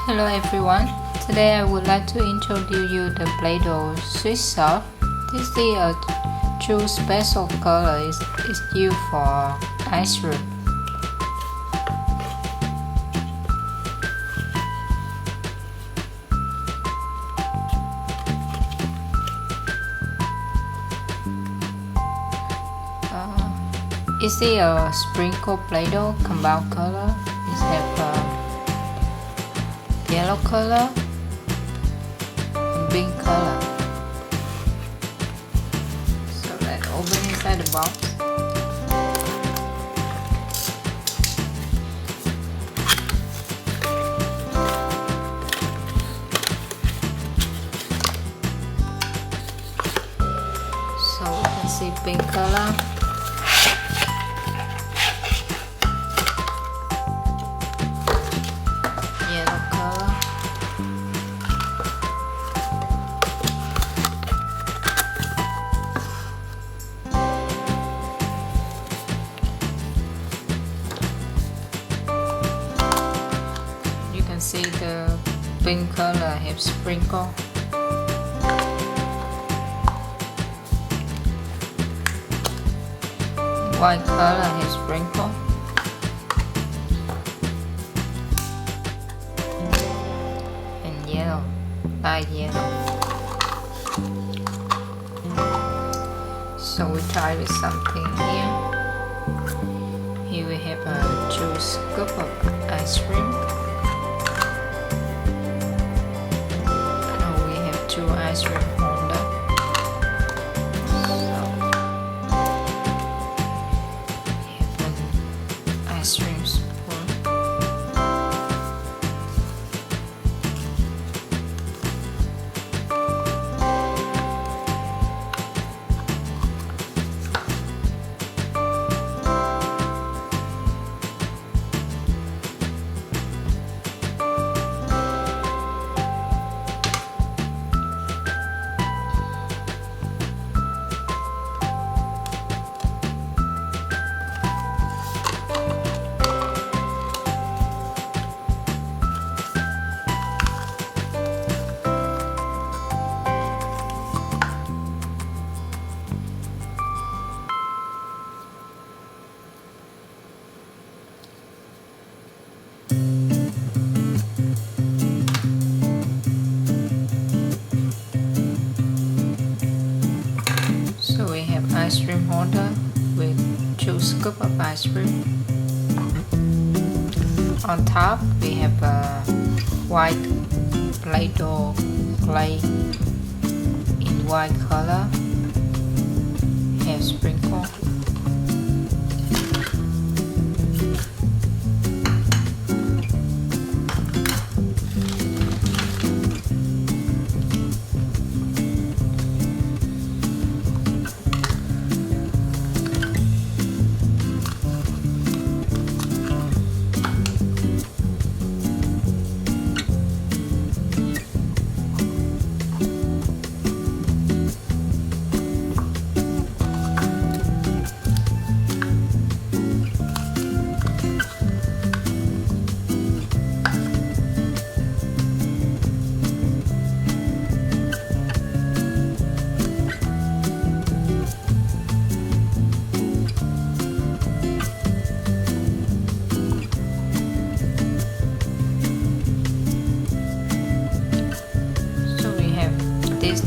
Hello everyone, today I would like to introduce you the Play-Doh sweet soft. This is a true special color is used for ice cream. Is it a sprinkle Play-Doh compound color? It have a yellow color and pink color. So let's open inside the box. So you can see pink color. See the pink color have sprinkle. White color has sprinkle. And yellow, light yellow. So we try with something here. Here we have a 2 scoop of ice cream. 2 ice cream holder. So have an ice cream spoon. So we have ice cream holder with 2 scoops of ice cream. On top we have a white Play-Doh clay in white color. Have sprinkle. This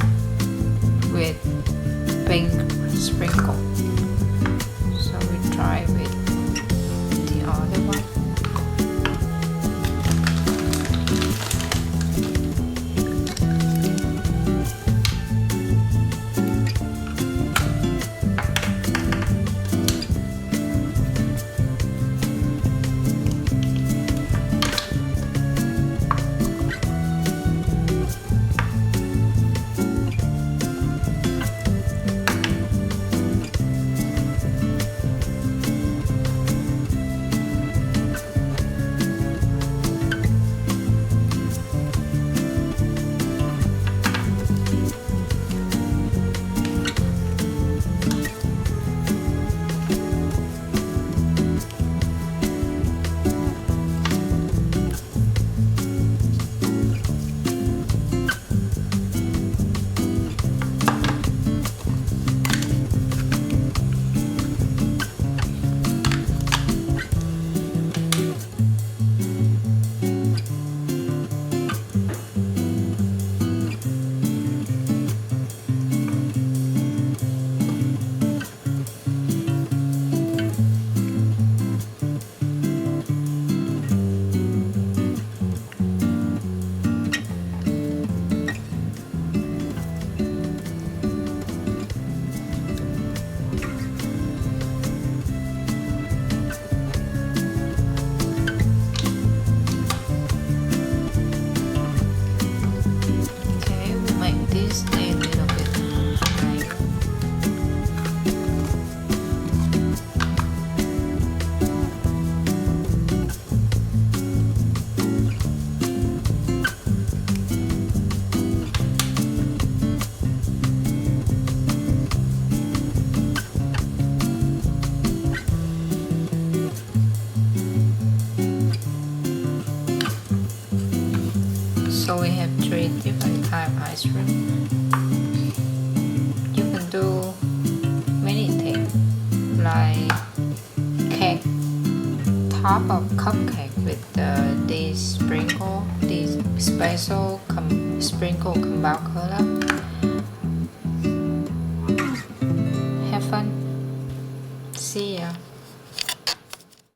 with pink sprinkle. So we try with the other one. So we have 3 different type ice cream. You can do many things like cake, top of cupcake with these sprinkle, these special sprinkle compound color.